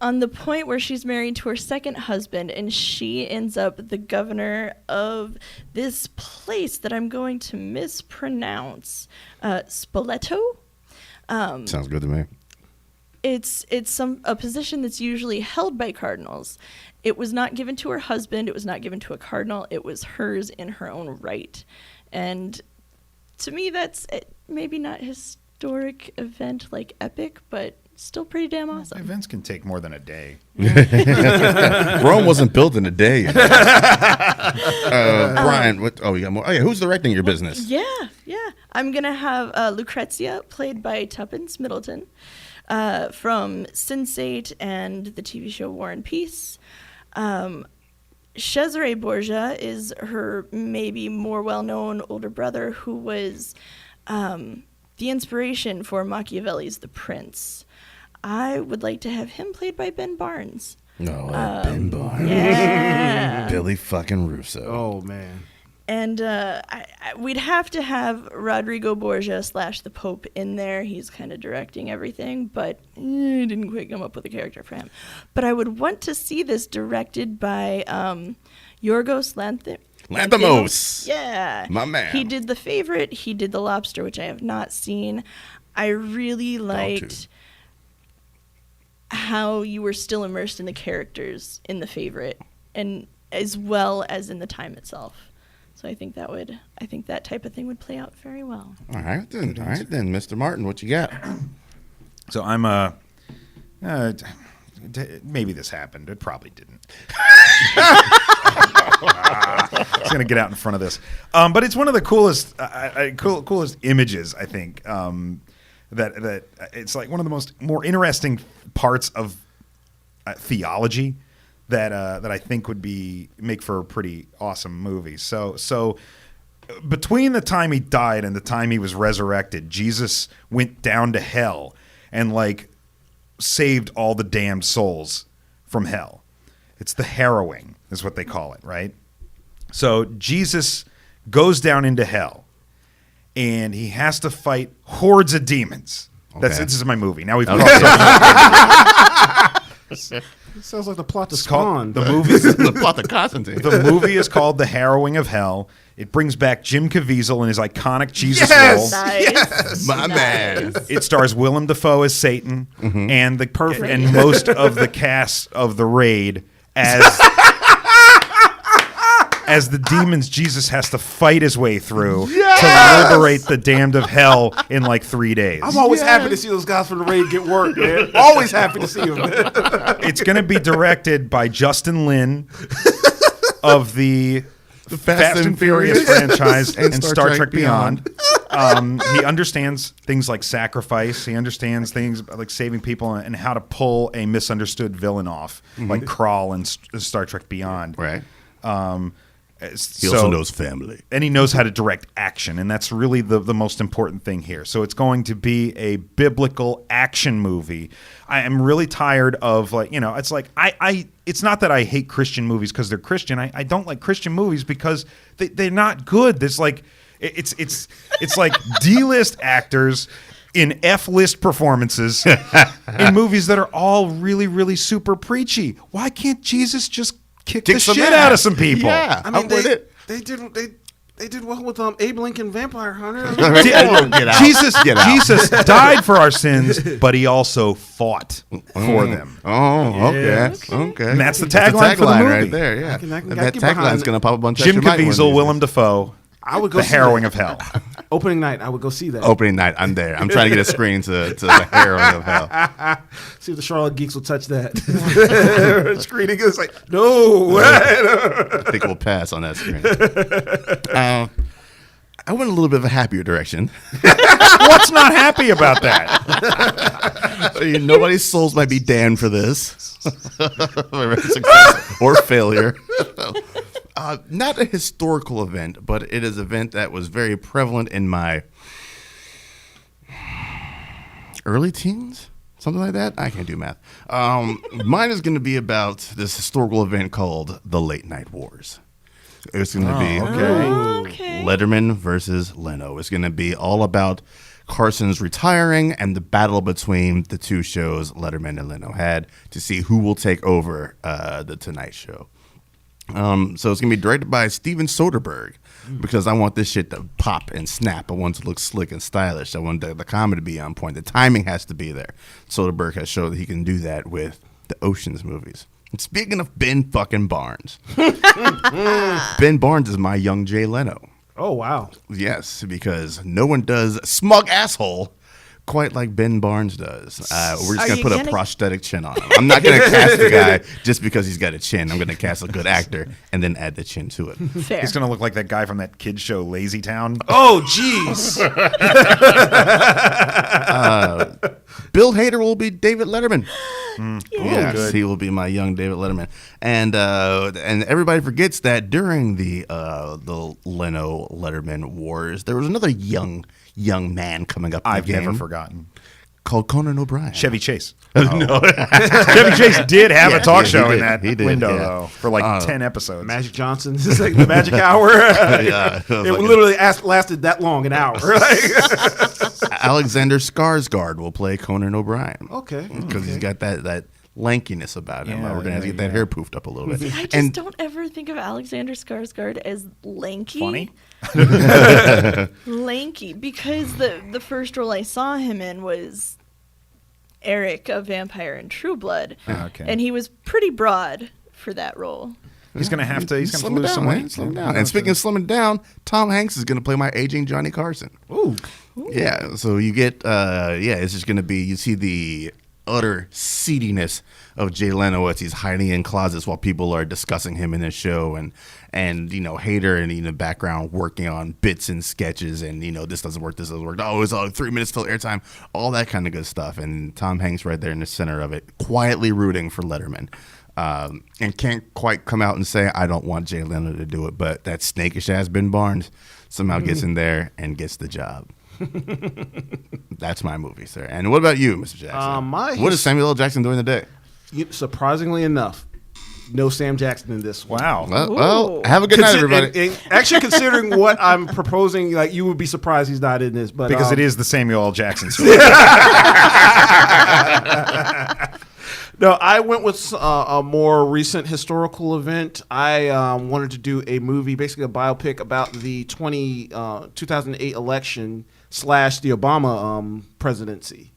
D: on the point where she's married to her second husband, and she ends up the governor of this place that I'm going to mispronounce, Spoleto.
B: Sounds good to me.
D: It's a position that's usually held by cardinals. It was not given to her husband. It was not given to a cardinal. It was hers in her own right. And to me, that's maybe not historic event like epic, but still pretty damn awesome.
C: Events can take more than a day.
B: Rome wasn't built in a day. You know? Brian, what? Oh, you got more. Oh, yeah. Who's directing your business?
D: Yeah. I'm going to have Lucrezia, played by Tuppence Middleton, from Sense8 and the TV show War and Peace. Cesare Borgia is her maybe more well-known older brother who was the inspiration for Machiavelli's The Prince. I would like to have him played by Ben Barnes.
B: No, Ben Barnes.
D: Yeah.
B: Billy fucking Russo.
A: Oh man.
D: And we'd have to have Rodrigo Borgia / the Pope in there. He's kind of directing everything, but didn't quite come up with a character for him. But I would want to see this directed by Yorgos
B: Lanthimos.
D: Yeah.
B: My man.
D: He did The Favorite. He did The Lobster, which I have not seen. I really liked how you were still immersed in the characters in The Favorite, and as well as in the time itself. So I think that type of thing would play out very well.
B: All right then, Mr. Martin, what you got?
C: So I'm maybe this happened. It probably didn't. It's gonna get out in front of this, but it's one of the coolest, coolest images I think. That it's like one of the more interesting parts of theology that I think would make for a pretty awesome movie. So between the time he died and the time he was resurrected, Jesus went down to hell, and like saved all the damned souls from hell. It's the harrowing, is what they call it, right? So Jesus goes down into hell, and he has to fight hordes of demons.
B: Okay.
C: This is my movie. Now we've
A: It sounds like the plot to
C: It's called
A: Spawn.
C: the movie.
B: The plot to Constantine.
C: The movie is called The Harrowing of Hell. It brings back Jim Caviezel in his iconic Jesus
A: Yes!
C: role.
D: Nice.
B: My man.
C: It stars Willem Dafoe as Satan and the
A: Perfect.
C: and most of the cast of the raid as the demons Jesus has to fight his way through to liberate the damned of hell in like 3 days.
A: I'm always happy to see those guys from the raid get work, man. Always happy to see them.
C: It's going to be directed by Justin Lin of the Fast and Furious franchise and Star Trek Beyond. He understands things like sacrifice. He understands things like saving people and how to pull a misunderstood villain off, like Krall in Star Trek Beyond.
B: Right.
C: He
B: He also knows family.
C: and he knows how to direct action, and that's really the most important thing here. So it's going to be a biblical action movie. I am really tired of it's like it's not that I hate Christian movies because they're Christian. I don't like Christian movies because they're not good. There's like it's like D-list actors in F-list performances in movies that are all really, really super preachy. Why can't Jesus just kick the
B: some
C: shit
B: ass.
C: out of some people?
B: Yeah.
A: I mean,
B: Outwit it.
A: they did well with Abe Lincoln Vampire Hunter.
B: Get out.
C: Jesus,
B: Get out.
C: Jesus died for our sins, but he also fought for them.
B: Oh, okay. Okay.
C: And that's the tagline for the movie.
B: right there, yeah.
A: I can
B: And
A: get
B: that
A: behind
B: tagline's
A: it.
B: going to pop up on
C: Jim
B: Chester Might one of
C: Caviezel,
B: these
C: Willem
B: days.
A: I
C: Dafoe,
A: would go
C: The
A: see
C: Harrowing
A: that.
C: of Hell.
A: Opening night, I would go see that.
B: Opening night, I'm there. I'm trying to get a screen to The Harrowing of Hell.
A: See if the Charlotte Geeks will touch that. Screening is like, no.
B: I think we'll pass on that screen. I went a little bit of a happier direction.
C: What's not happy about that?
B: Nobody's souls might be damned for this. Success or failure. Not a historical event, but it is an event that was very prevalent in my early teens, something like that. I can't do math. Mine is going to be about this historical event called the Late Night Wars. It's going to be
D: Okay.
B: Letterman versus Leno. It's going to be all about Carson's retiring and the battle between the two shows Letterman and Leno had to see who will take over the Tonight Show. So it's going to be directed by Steven Soderbergh because I want this shit to pop and snap. I want it to look slick and stylish. I want the comedy to be on point. The timing has to be there. Soderbergh has shown that he can do that with the Ocean's movies. And speaking of Ben fucking Barnes, Ben Barnes is my young Jay Leno.
A: Oh, wow.
B: Yes, because no one does smug asshole quite like Ben Barnes does. We're just
D: Are
B: going to
D: you
B: put a
D: gonna-
B: prosthetic chin on him. I'm not going to cast the guy just because he's got a chin. I'm going to cast a good actor and then add the chin to it.
D: Fair.
C: He's going to look like that guy from that kid show, Lazy Town.
A: Oh, jeez.
B: Bill Hader will be David Letterman. Yes,
C: good.
B: he will be my young David Letterman. And everybody forgets that during the Leno Letterman wars, there was another young man coming up in
C: I've
B: the game
C: never forgotten.
B: called Conan O'Brien.
C: Chevy Chase. Chevy Chase did have a talk
B: he
C: show
B: did.
C: in that
B: He did,
C: window,
B: yeah.
C: though, for like 10 episodes.
A: Magic Johnson. This is like the magic hour.
B: Yeah, it was
A: It
B: like
A: literally lasted that long, an hour.
B: Alexander Skarsgård will play Conan O'Brien.
A: Okay,
B: Because he's got that lankiness about him.
C: Yeah,
B: We're gonna have to get that hair poofed up a little bit.
D: I just
B: and
D: don't ever think of Alexander Skarsgård as lanky.
C: Funny?
D: Lanky, because the first role I saw him in was Eric, a vampire in True Blood,
C: Okay.
D: and he was pretty broad for that role.
C: He's going to have to
B: slim it
C: lose
B: down,
C: some
B: man.
C: weight.
B: Slim it down. And speaking of slimming down, Tom Hanks is going to play my aging Johnny Carson.
A: Ooh.
B: Yeah, so you get, it's just going to be, you see the utter seediness of Jay Leno as he's hiding in closets while people are discussing him in his show, and Hader in the background working on bits and sketches, and this doesn't work, oh, it's 3 minutes till airtime, all that kind of good stuff, and Tom Hanks right there in the center of it, quietly rooting for Letterman. And can't quite come out and say, I don't want Jay Leno to do it, but that snakish ass Ben Barnes somehow gets in there and gets the job. That's my movie, sir. And what about you, Mr. Jackson? What is Samuel L. Jackson doing today?
A: Surprisingly enough, no Sam Jackson in this one.
C: Wow.
B: Well, have a good night, everybody.
A: Actually, considering what I'm proposing, like you would be surprised he's not in this, but
C: Because it is the Samuel L. Jackson story.
A: No, I went with a more recent historical event. I wanted to do a movie, basically a biopic about the 2008 election / the Obama presidency.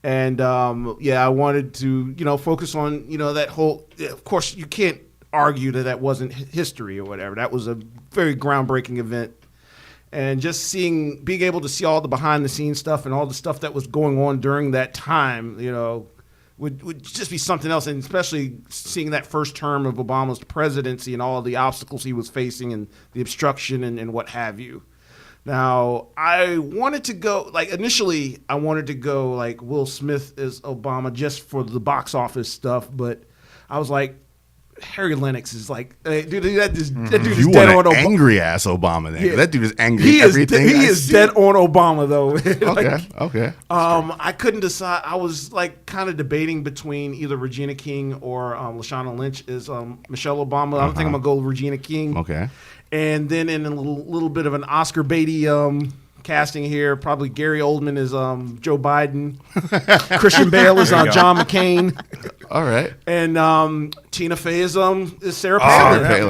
A: And I wanted to, focus on, that whole. Of course, you can't argue that wasn't history or whatever. That was a very groundbreaking event, and just being able to see all the behind the scenes stuff and all the stuff that was going on during that time, would just be something else. And especially seeing that first term of Obama's presidency and all the obstacles he was facing and the obstruction and what have you. Now, I wanted to go, initially, I wanted to go, Will Smith as Obama just for the box office stuff, but I was like, Harry Lennox is that dude is
B: You
A: dead
B: want
A: on
B: an
A: Obama.
B: angry ass Obama, then.
A: Yeah.
B: That dude is angry
A: He
B: at everything.
A: He is dead on Obama, though.
B: Okay.
A: I couldn't decide. I was kind of debating between either Regina King or Lashana Lynch as Michelle Obama. I think I'm gonna go Regina King.
B: Okay.
A: And then in a little bit of an Oscar Beatty casting here, probably Gary Oldman is Joe Biden, Christian Bale is John McCain,
B: All right.
A: and Tina Fey is Sarah
B: Oh,
A: Palin.
B: okay.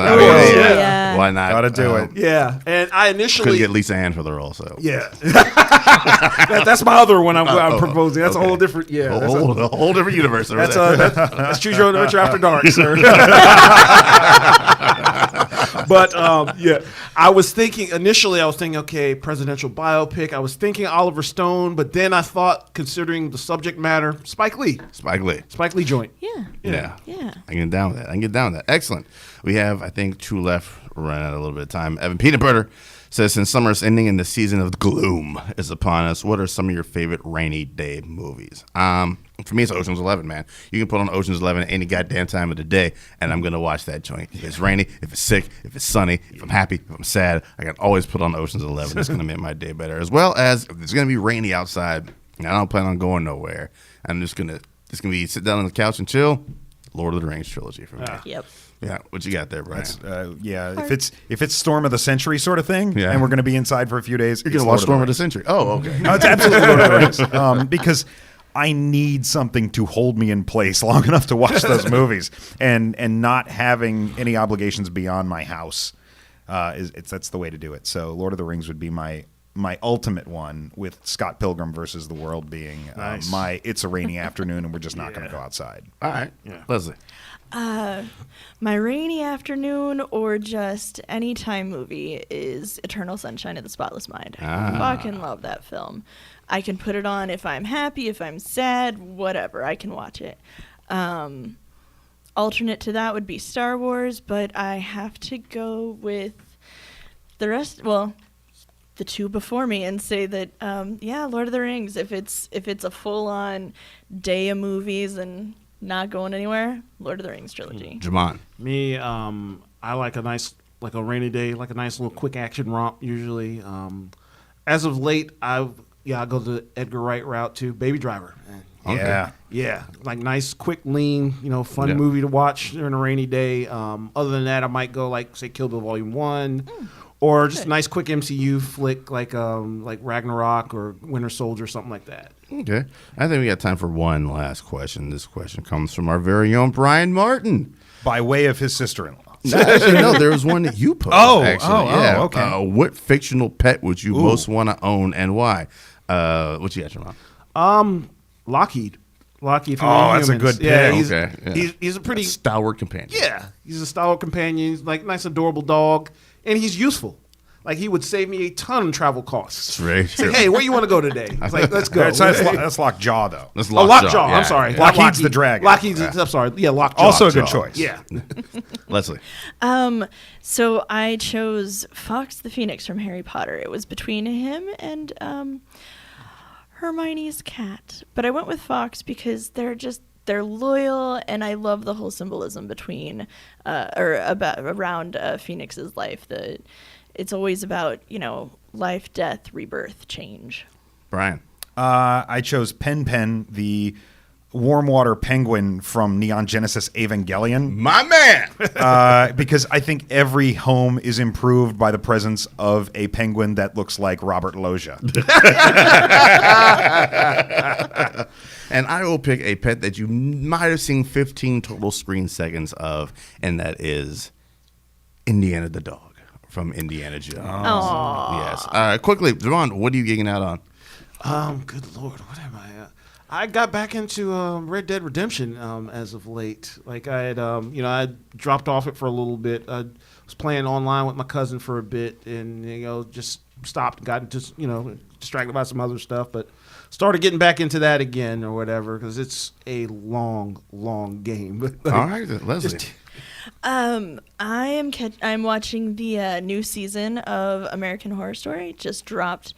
D: Yeah.
B: Why not?
C: Gotta do it.
A: Yeah, and I
B: Couldn't
A: initially
B: get Lisa Ann for the role, so.
A: yeah. That's my other one I'm proposing. That's a whole different
B: A whole different universe. Over
A: That's
B: there.
A: that's Choose Your Own Adventure After Dark, sir. But I was thinking initially. Okay, presidential biopic. I was thinking Oliver Stone, but then I thought, considering the subject matter, Spike Lee
B: Spike Lee.
A: joint.
D: Yeah.
B: Yeah. I can get down with that. Excellent. We have, I think, two left. We're running out a little bit of time. Evan Peanut Butter says, since summer is ending and the season of gloom is upon us, what are some of your favorite rainy day movies? For me, it's Ocean's 11, man. You can put on Ocean's 11 any goddamn time of the day, and I'm going to watch that joint. If it's rainy, if it's sick, if it's sunny, if I'm happy, if I'm sad, I can always put on Ocean's 11. It's going to make my day better. As well as if it's going to be rainy outside, and I don't plan on going nowhere, I'm just going to be sit down on the couch and chill. Lord of the Rings trilogy for me.
D: Yep.
B: Yeah, what you got there, Brian?
C: If it's Storm of the Century sort of thing,
B: Yeah.
C: and we're going to be inside for a few days,
B: You're going to watch Storm of the Century. Oh, okay.
C: No, it's absolutely Lord of the Rings. Because I need something to hold me in place long enough to watch those movies, and not having any obligations beyond my house that's the way to do it. So Lord of the Rings would be my ultimate one, with Scott Pilgrim versus the World being
A: Nice.
C: It's a rainy afternoon and we're just not going to go outside.
B: All right.
A: Yeah.
B: Leslie.
D: My rainy afternoon or just anytime movie is Eternal Sunshine of the Spotless Mind. I fucking love that film. I can put it on if I'm happy, if I'm sad, whatever. I can watch it. Alternate to that would be Star Wars, but I have to go with the rest. Well, the two before me, and say that Lord of the Rings. If it's a full on day of movies and not going anywhere, Lord of the Rings trilogy.
B: Jamon.
A: Me, I like a rainy day, like a nice little quick action romp usually. As of late, I go the Edgar Wright route too. Baby Driver.
C: Yeah.
A: Yeah, like nice, quick, lean, fun
B: Yeah.
A: movie to watch during a rainy day. Other than that, I might go say Kill Bill Volume 1. Or just a nice, quick MCU flick like Ragnarok or Winter Soldier, something like that.
B: Okay. I think we got time for one last question. This question comes from our very own Brian Martin.
C: By way of his sister-in-law.
B: Actually, no, there was one that you posed.
C: Okay.
B: What fictional pet would you most want to own and why? What you got, Jamon?
A: Lockheed from
C: that's a
A: Inhumans.
C: good pick.
A: Yeah, he's,
B: Okay, yeah.
A: he's a pretty
B: Stalwart companion.
A: he's a stalwart companion. He's like nice, adorable dog, and he's useful. Like he would save me a ton of travel costs.
B: Very
A: Say,
B: true.
A: hey, where you want to go today? It's like, let's go.
C: That's Lockjaw, though.
B: That's
A: Lockjaw.
B: yeah.
A: I'm sorry.
B: Yeah.
C: Lockheed's
A: Lockheed.
C: the dragon.
A: Lockheed's. I'm sorry. Yeah, Lockjaw.
C: Also a good
B: Lockjaw.
C: choice.
A: Yeah.
B: Leslie.
D: So I chose Fox the Phoenix from Harry Potter. It was between him and Hermione's cat, but I went with Fox because they're loyal, and I love the whole symbolism between around Phoenix's life. it's always about, life, death, rebirth, change.
B: Brian.
C: I chose Pen Pen, the warm water penguin from Neon Genesis Evangelion,
B: My man.
C: because I think every home is improved by the presence of a penguin that looks like Robert Loggia.
B: And I will pick a pet that you might have seen 15 total screen seconds of, and that is Indiana the dog from Indiana Jones. Yes. Quickly, Javon, what are you gigging out on?
A: Good Lord, what am I? I got back into Red Dead Redemption as of late. Like I had, I dropped off it for a little bit. I was playing online with my cousin for a bit, and just stopped, got into, distracted by some other stuff, but started getting back into that again or whatever because it's a long, long game.
B: All right, Leslie.
D: I'm watching the new season of American Horror Story. It just dropped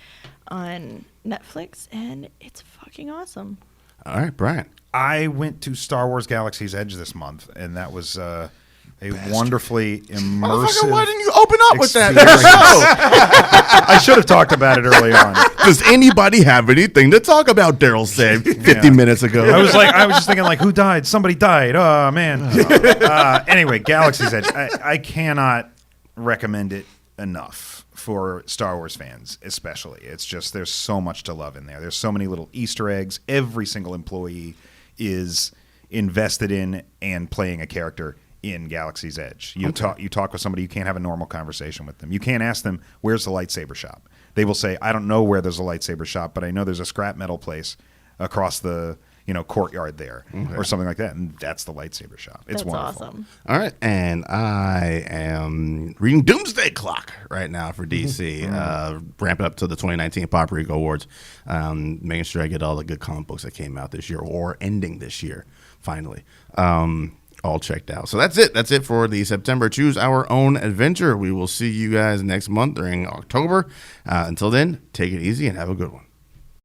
D: on Netflix, and it's fucking awesome.
B: All right, Brian.
C: I went to Star Wars Galaxy's Edge this month, and that was a wonderfully immersive.
B: Why didn't you open up with that?
C: I should have talked about it early on.
B: Does anybody have anything to talk about? Daryl said 50 minutes ago.
C: I was just thinking, who died? Somebody died. Oh man. Anyway, Galaxy's Edge. I cannot recommend it enough for Star Wars fans, especially. It's just there's so much to love in there. There's so many little Easter eggs. Every single employee is invested in and playing a character in Galaxy's Edge. You talk with somebody, you can't have a normal conversation with them. You can't ask them, where's the lightsaber shop? They will say, I don't know where there's a lightsaber shop, but I know there's a scrap metal place across the courtyard there, or something like that, and that's the lightsaber shop. It's
D: That's
C: wonderful.
D: awesome.
B: All right, and I am reading Doomsday Clock right now for DC, ramping up to the 2019 Paprika Awards, making sure I get all the good comic books that came out this year or ending this year, finally. All checked out. So that's it. That's it for the September Choose Our Own Adventure. We will see you guys next month during October. Until then, take it easy and have a good one.